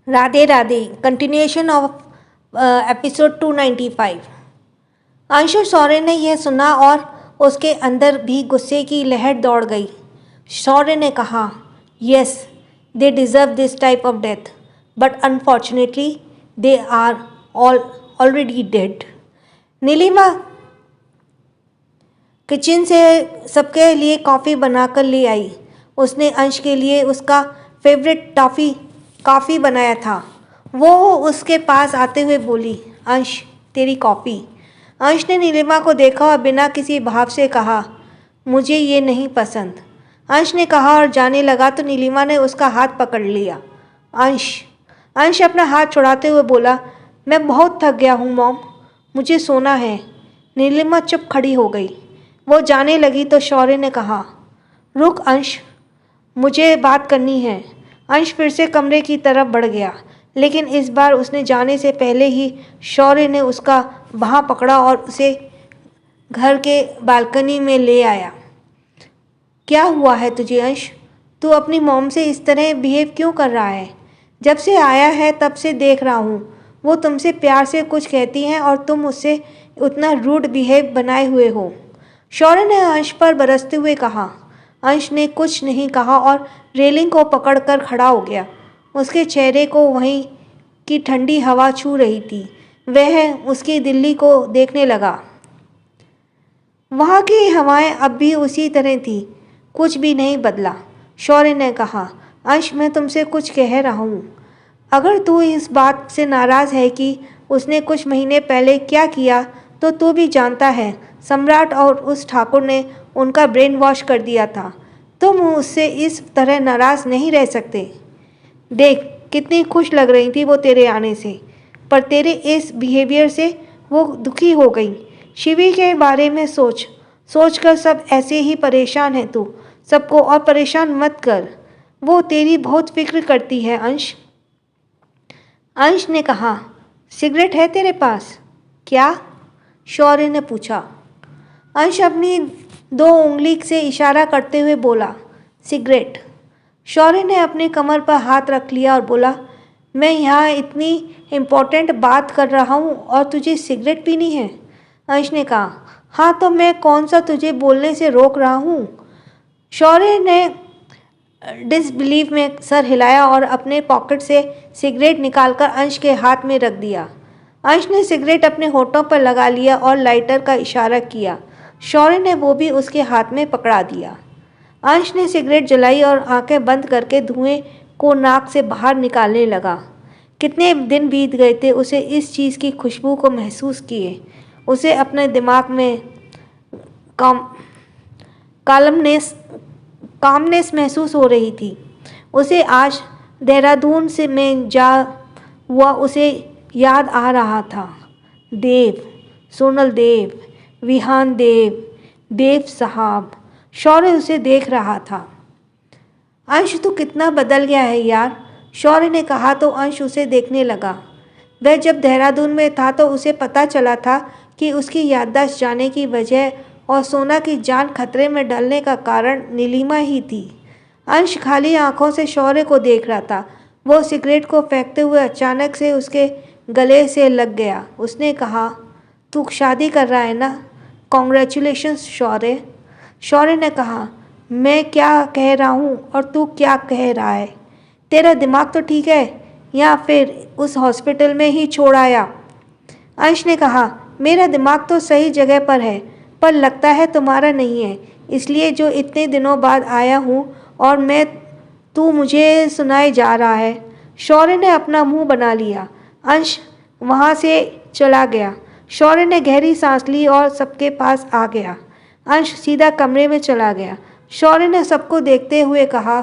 Radhe Radhe. Continuation of episode 295। Anshu Shaurya ने यह सुना और उसके अंदर भी गुस्से की लहर दौड़ गई। शौर्य ने कहा, yes, they deserve this type of death, but unfortunately they are all already dead. Neelima kitchen से सबके लिए कॉफ़ी बनाकर ले आई। उसने अंश के लिए उसका फेवरेट कॉफ़ी बनाया था। वो उसके पास आते हुए बोली, अंश, तेरी कॉफ़ी। अंश ने नीलिमा को देखा और बिना किसी भाव से कहा, मुझे ये नहीं पसंद। अंश ने कहा और जाने लगा तो नीलिमा ने उसका हाथ पकड़ लिया। अंश अंश अपना हाथ छुड़ाते हुए बोला, मैं बहुत थक गया हूँ मॉम, मुझे सोना है। नीलिमा चुप खड़ी हो गई। वो जाने लगी तो शौर्य ने कहा, रुक अंश, मुझे बात करनी है। अंश फिर से कमरे की तरफ बढ़ गया, लेकिन इस बार उसने जाने से पहले ही शौर्य ने उसका बाँह पकड़ा और उसे घर के बालकनी में ले आया। क्या हुआ है तुझे अंश? तू अपनी मॉम से इस तरह बिहेव क्यों कर रहा है? जब से आया है तब से देख रहा हूँ, वो तुमसे प्यार से कुछ कहती हैं और तुम उससे उतना रूड बिहेव बनाए हुए हो। शौर्य ने अंश पर बरसते हुए कहा। अंश ने कुछ नहीं कहा और रेलिंग को पकड़कर खड़ा हो गया। उसके चेहरे को वहीं की ठंडी हवा छू रही थी। वह उसकी दिल्ली को देखने लगा। वहाँ की हवाएं अब भी उसी तरह थी, कुछ भी नहीं बदला। शौर्य ने कहा, अंश, मैं तुमसे कुछ कह रहा हूँ। अगर तू इस बात से नाराज़ है कि उसने कुछ महीने पहले क्या किया, तो तू भी जानता है सम्राट और उस ठाकुर ने उनका ब्रेन वॉश कर दिया था। तुम उससे इस तरह नाराज़ नहीं रह सकते। देख, कितनी खुश लग रही थी वो तेरे आने से, पर तेरे इस बिहेवियर से वो दुखी हो गई। शिवी के बारे में सोच कर सब ऐसे ही परेशान है तू। सबको और परेशान मत कर, वो तेरी बहुत फिक्र करती है अंश। अंश ने कहा, सिगरेट है तेरे पास क्या? शौर्य ने पूछा। अंश अपनी 2 उंगली से इशारा करते हुए बोला, सिगरेट। शौर्य ने अपनी कमर पर हाथ रख लिया और बोला, मैं यहाँ इतनी इम्पोर्टेंट बात कर रहा हूँ और तुझे सिगरेट पीनी है? अंश ने कहा, हाँ, तो मैं कौन सा तुझे बोलने से रोक रहा हूँ? शौर्य ने डिसबिलीव में सर हिलाया और अपने पॉकेट से सिगरेट निकालकर अंश के हाथ में रख दिया। अंश ने सिगरेट अपने होठों पर लगा लिया और लाइटर का इशारा किया। शौर्य ने वो भी उसके हाथ में पकड़ा दिया। अंश ने सिगरेट जलाई और आंखें बंद करके धुएं को नाक से बाहर निकालने लगा। कितने दिन बीत गए थे उसे इस चीज़ की खुशबू को महसूस किए। उसे अपने दिमाग में कामनेस महसूस हो रही थी। उसे आज देहरादून से में जा हुआ उसे याद आ रहा था। देव, सोनल देव, विहान देव, देव साहब। शौर्य उसे देख रहा था। अंश, तू कितना बदल गया है यार, शौर्य ने कहा तो अंश उसे देखने लगा। वह जब देहरादून में था तो उसे पता चला था कि उसकी याददाश्त जाने की वजह और सोना की जान खतरे में डालने का कारण नीलिमा ही थी। अंश खाली आंखों से शौर्य को देख रहा था। वो सिगरेट को फेंकते हुए अचानक से उसके गले से लग गया। उसने कहा, तू शादी कर रहा है ना? कॉन्ग्रेचुलेशंस शौर्य। शौर्य ने कहा, मैं क्या कह रहा हूँ और तू क्या कह रहा है? तेरा दिमाग तो ठीक है या फिर उस हॉस्पिटल में ही छोड़ आया? अंश ने कहा, मेरा दिमाग तो सही जगह पर है, पर लगता है तुम्हारा नहीं है, इसलिए जो इतने दिनों बाद आया हूँ और तू मुझे सुनाए जा रहा है। शौर्य ने अपना मुंह बना लिया। अंश वहाँ से चला गया। शौर्य ने गहरी सांस ली और सबके पास आ गया। अंश सीधा कमरे में चला गया। शौर्य ने सबको देखते हुए कहा।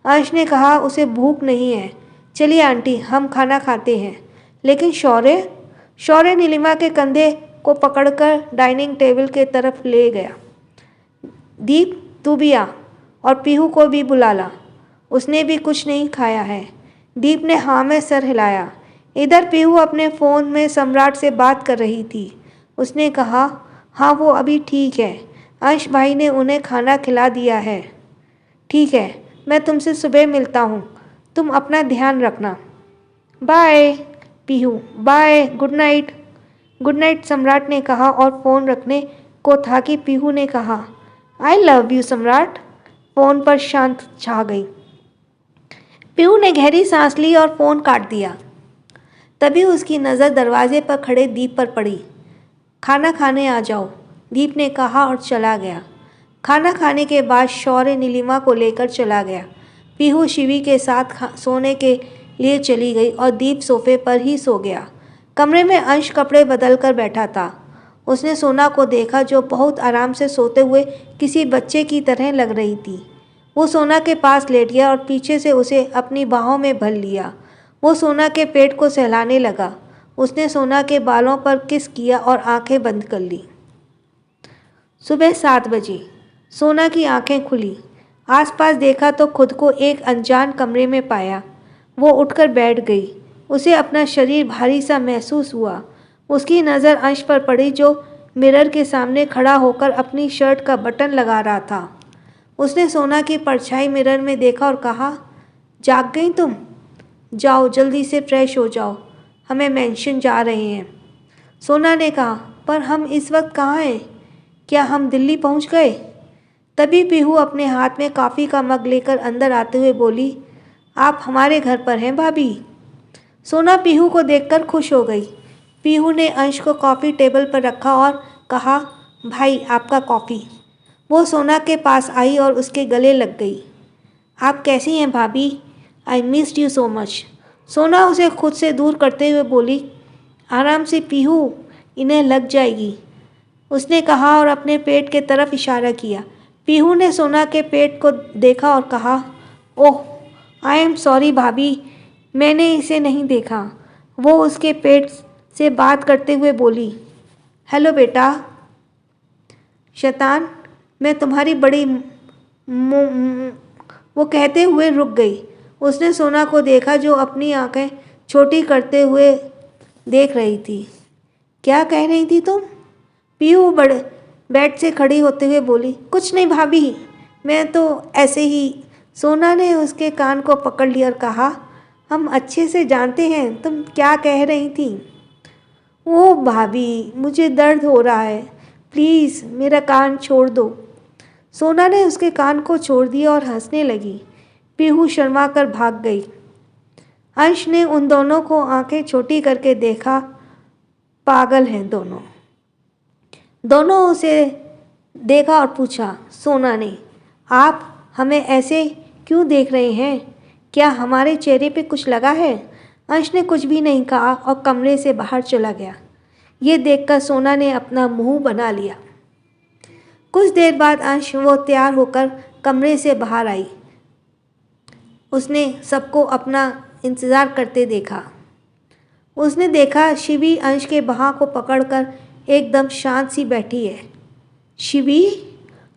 अंश ने कहा, उसे भूख नहीं है, चलिए आंटी, हम खाना खाते हैं। लेकिन शौर्य नीलिमा के कंधे को पकड़कर डाइनिंग टेबल के तरफ ले गया। दीप, तू भी आ और पीहू को भी बुला ला, उसने भी कुछ नहीं खाया है। दीप ने हाँ में सर हिलाया। इधर पीहू अपने फ़ोन में सम्राट से बात कर रही थी। उसने कहा, हाँ, वो अभी ठीक है, अंश भाई ने उन्हें खाना खिला दिया है। ठीक है, मैं तुमसे सुबह मिलता हूँ, तुम अपना ध्यान रखना। Bye Pihu, bye, good night. Good night Samrat ने कहा और फ़ोन रखने को था कि पीहू ने कहा, आई लव यू सम्राट। फ़ोन पर शांत छा गई। पीहू ने गहरी सांस ली और फ़ोन काट दिया। तभी उसकी नज़र दरवाजे पर खड़े दीप पर पड़ी। खाना खाने आ जाओ, दीप ने कहा और चला गया। खाना खाने के बाद शौर्य नीलिमा को लेकर चला गया। पीहू शिवी के साथ सोने के लिए चली गई और दीप सोफे पर ही सो गया। कमरे में अंश कपड़े बदल कर बैठा था। उसने सोना को देखा जो बहुत आराम से सोते हुए किसी बच्चे की तरह लग रही थी। वो सोना के पास लेट गया और पीछे से उसे अपनी बाहों में भर लिया। वो सोना के पेट को सहलाने लगा। उसने सोना के बालों पर किस किया और आंखें बंद कर ली। सुबह 7 बजे सोना की आंखें खुली। आसपास देखा तो खुद को एक अनजान कमरे में पाया। वो उठकर बैठ गई। उसे अपना शरीर भारी सा महसूस हुआ। उसकी नज़र अंश पर पड़ी जो मिरर के सामने खड़ा होकर अपनी शर्ट का बटन लगा रहा था। उसने सोना की परछाई मिरर में देखा और कहा, जाग गई तुम? जाओ जल्दी से फ्रेश हो जाओ, हमें मेंशन जा रहे हैं। सोना ने कहा, पर हम इस वक्त कहाँ हैं? क्या हम दिल्ली पहुँच गए? तभी पीहू अपने हाथ में कॉफ़ी का मग लेकर अंदर आते हुए बोली, आप हमारे घर पर हैं भाभी। सोना पीहू को देखकर खुश हो गई। पीहू ने अंश को कॉफ़ी टेबल पर रखा और कहा, भाई आपका कॉफ़ी। वो सोना के पास आई और उसके गले लग गई। आप कैसी हैं भाभी? I missed you so much. सोना उसे खुद से दूर करते हुए बोली, आराम से पीहू, इन्हें लग जाएगी, उसने कहा और अपने पेट के तरफ इशारा किया। पीहू ने सोना के पेट को देखा और कहा, ओह आई एम सॉरी भाभी, मैंने इसे नहीं देखा। वो उसके पेट से बात करते हुए बोली, हेलो बेटा शैतान, मैं तुम्हारी बड़ी वो कहते हुए रुक गई। उसने सोना को देखा जो अपनी आंखें छोटी करते हुए देख रही थी। क्या कह रही थी तुम? पीहू बड़े बेड से खड़ी होते हुए बोली, कुछ नहीं भाभी, मैं तो ऐसे ही। सोना ने उसके कान को पकड़ लिया और कहा, हम अच्छे से जानते हैं तुम क्या कह रही थी। ओ भाभी, मुझे दर्द हो रहा है, प्लीज़ मेरा कान छोड़ दो। सोना ने उसके कान को छोड़ दिया और हंसने लगी। पीहू शर्मा कर भाग गई। अंश ने उन दोनों को आंखें छोटी करके देखा। पागल हैं दोनों। दोनों उसे देखा और पूछा, सोना ने, आप हमें ऐसे क्यों देख रहे हैं? क्या हमारे चेहरे पे कुछ लगा है? अंश ने कुछ भी नहीं कहा और कमरे से बाहर चला गया। ये देखकर सोना ने अपना मुंह बना लिया। कुछ देर बाद अंश वो तैयार होकर कमरे से बाहर आई। उसने सबको अपना इंतज़ार करते देखा। उसने देखा शिवी अंश के बाह को पकड़कर एकदम शांत सी बैठी है। शिवी?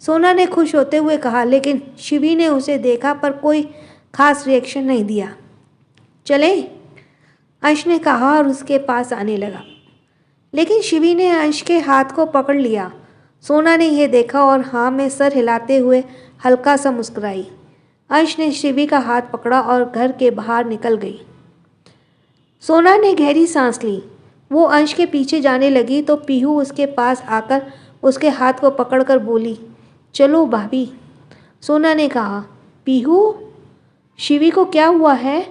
सोना ने खुश होते हुए कहा, लेकिन शिवी ने उसे देखा पर कोई खास रिएक्शन नहीं दिया। चले? अंश ने कहा और उसके पास आने लगा, लेकिन शिवी ने अंश के हाथ को पकड़ लिया। सोना ने यह देखा और हाँ में सर हिलाते हुए हल्का सा मुस्कुराई। अंश ने शिवी का हाथ पकड़ा और घर के बाहर निकल गई। सोना ने गहरी सांस ली। वो अंश के पीछे जाने लगी तो पीहू उसके पास आकर उसके हाथ को पकड़कर बोली, चलो भाभी। सोना ने कहा, पीहू, शिवी को क्या हुआ है?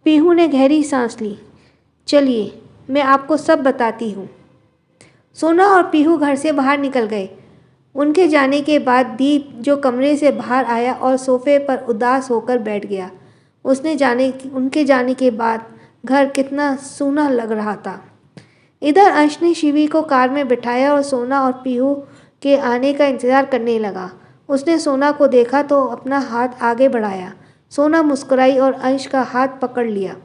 पीहू ने गहरी सांस ली। चलिए मैं आपको सब बताती हूँ। सोना और पीहू घर से बाहर निकल गए। उनके जाने के बाद दीप जो कमरे से बाहर आया और सोफे पर उदास होकर बैठ गया। उनके जाने के बाद घर कितना सूना लग रहा था। इधर अंश ने शिवी को कार में बिठाया और सोना और पीहू के आने का इंतज़ार करने लगा। उसने सोना को देखा तो अपना हाथ आगे बढ़ाया। सोना मुस्कुराई और अंश का हाथ पकड़ लिया।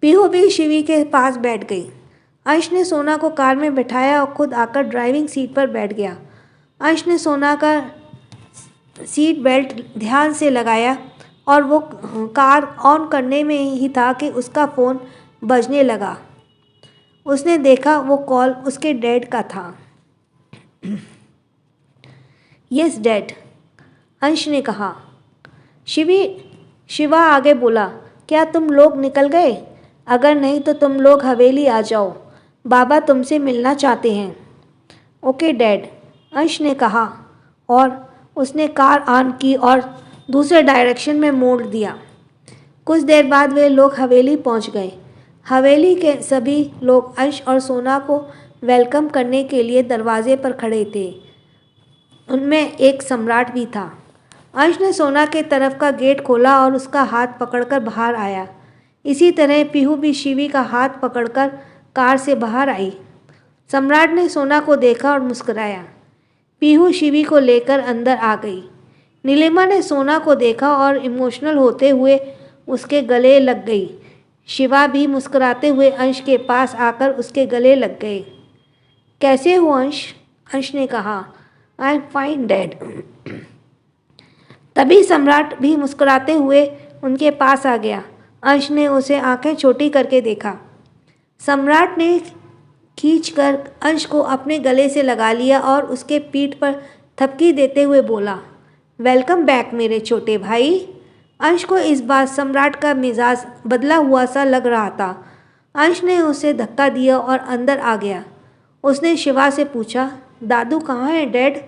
पीहू भी शिवी के पास बैठ गई। अंश ने सोना को कार में बिठाया और खुद आकर ड्राइविंग सीट पर बैठ गया। अंश ने सोना का सीट बेल्ट ध्यान से लगाया और वो कार ऑन करने में ही था कि उसका फ़ोन बजने लगा। उसने देखा वो कॉल उसके डैड का था। यस डैड, अंश ने कहा। शिवा आगे बोला, क्या तुम लोग निकल गए? अगर नहीं तो तुम लोग हवेली आ जाओ, बाबा तुमसे मिलना चाहते हैं। ओके डैड, अंश ने कहा और उसने कार ऑन की और दूसरे डायरेक्शन में मोड़ दिया। कुछ देर बाद वे लोग हवेली पहुंच गए। हवेली के सभी लोग अंश और सोना को वेलकम करने के लिए दरवाजे पर खड़े थे। उनमें एक सम्राट भी था। अंश ने सोना के तरफ का गेट खोला और उसका हाथ पकड़कर बाहर आया। इसी तरह पीहू भी शिवी का हाथ पकड़कर कार से बाहर आई। सम्राट ने सोना को देखा और मुस्कुराया। पीहू शिवी को लेकर अंदर आ गई। नीलिमा ने सोना को देखा और इमोशनल होते हुए उसके गले लग गई। शिवा भी मुस्कुराते हुए अंश के पास आकर उसके गले लग गए। कैसे हो अंश? अंश ने कहा। I am fine dad. तभी सम्राट भी मुस्कुराते हुए उनके पास आ गया। अंश ने उसे आंखें छोटी करके देखा। सम्राट ने खींचकर अंश को अपने गले से लगा लिया और उसके पीठ पर थपकी देते हुए बोला, वेलकम बैक मेरे छोटे भाई। अंश को इस बार सम्राट का मिजाज बदला हुआ सा लग रहा था। अंश ने उसे धक्का दिया और अंदर आ गया। उसने शिवा से पूछा, दादू कहाँ है डैड?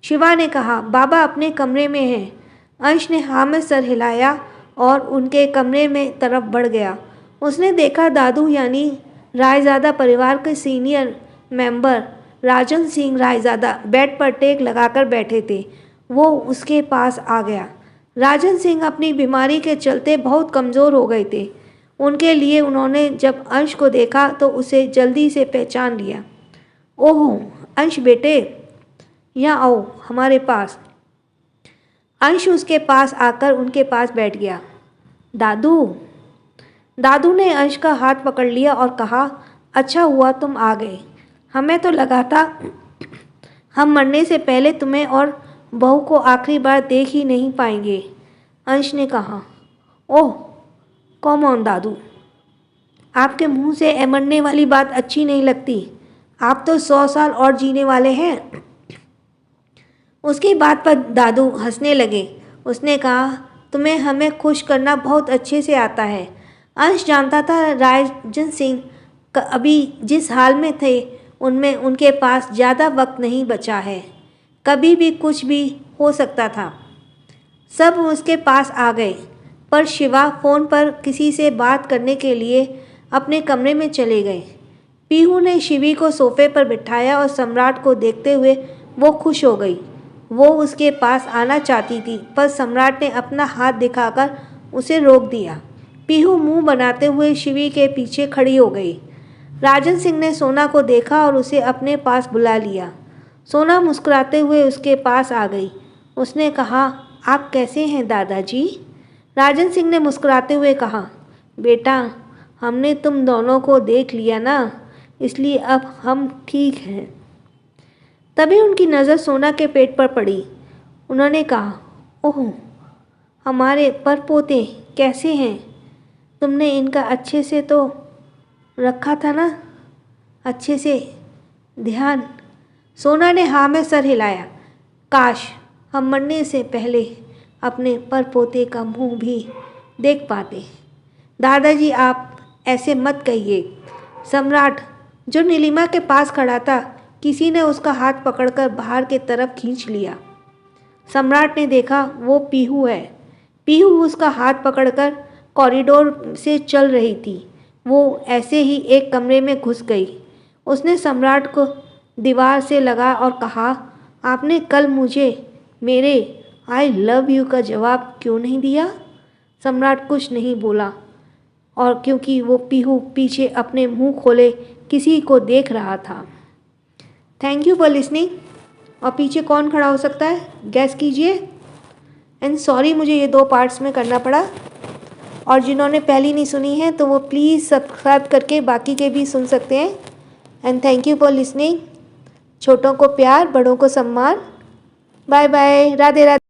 शिवा ने कहा, बाबा अपने कमरे में हैं। अंश ने हाँ में सर हिलाया और उनके कमरे में तरफ बढ़ गया। उसने देखा दादू यानी रायज़ादा परिवार के senior member Rajan Singh Raizada bed पर टेक लगाकर बैठे थे। वो उसके पास आ गया। राजन सिंह अपनी बीमारी के चलते बहुत कमज़ोर हो गए थे। उनके लिए उन्होंने जब अंश को देखा तो उसे जल्दी से पहचान लिया। ओह अंश बेटे, यहाँ आओ हमारे पास। अंश उसके पास आकर उनके पास बैठ गया। दादू ने अंश का हाथ पकड़ लिया और कहा, अच्छा हुआ तुम आ गए। हमें तो लगा था हम मरने से पहले तुम्हें और बहू को आखिरी बार देख ही नहीं पाएंगे। अंश ने कहा, ओह कम ऑन दादू, आपके मुंह से मरने वाली बात अच्छी नहीं लगती। आप तो 100 साल और जीने वाले हैं। उसकी बात पर दादू हंसने लगे। उसने कहा, तुम्हें हमें खुश करना बहुत अच्छे से आता है। अंश जानता था राजन सिंह अभी जिस हाल में थे उनमें उनके पास ज़्यादा वक्त नहीं बचा है। कभी भी कुछ भी हो सकता था। सब उसके पास आ गए, पर शिवा फ़ोन पर किसी से बात करने के लिए अपने कमरे में चले गए। पीहू ने शिवी को सोफे पर बिठाया और सम्राट को देखते हुए वो खुश हो गई। वो उसके पास आना चाहती थी, पर सम्राट ने अपना हाथ दिखाकर उसे रोक दिया। पीहू मुंह बनाते हुए शिवी के पीछे खड़ी हो गई। राजन सिंह ने सोना को देखा और उसे अपने पास बुला लिया। सोना मुस्कुराते हुए उसके पास आ गई। उसने कहा, आप कैसे हैं दादाजी? राजन सिंह ने मुस्कुराते हुए कहा, बेटा हमने तुम दोनों को देख लिया ना, इसलिए अब हम ठीक हैं। तभी उनकी नज़र सोना के पेट पर पड़ी। उन्होंने कहा, ओह हमारे परपोते कैसे हैं? तुमने इनका अच्छे से तो रखा था ना, अच्छे से ध्यान? सोना ने हाँ में सर हिलाया। काश हम मरने से पहले अपने परपोते का मुंह भी देख पाते। दादाजी आप ऐसे मत कहिए। सम्राट जो नीलिमा के पास खड़ा था, किसी ने उसका हाथ पकड़कर बाहर की तरफ खींच लिया। सम्राट ने देखा वो पीहू है। पीहू उसका हाथ पकड़कर कॉरिडोर से चल रही थी। वो ऐसे ही एक कमरे में घुस गई। उसने सम्राट को दीवार से लगा और कहा, आपने कल मुझे मेरे आई लव यू का जवाब क्यों नहीं दिया? सम्राट कुछ नहीं बोला, और क्योंकि वो पीहू पीछे अपने मुंह खोले किसी को देख रहा था। Thank you for listening. और पीछे कौन खड़ा हो सकता है, गैस कीजिए। एंड सॉरी मुझे ये 2 पार्ट्स में करना पड़ा। और जिन्होंने पहली नहीं सुनी है तो वो प्लीज़ सब्सक्राइब करके बाकी के भी सुन सकते हैं। And thank you for listening. छोटों को प्यार, बड़ों को सम्मान। Bye bye, Radhe Radhe.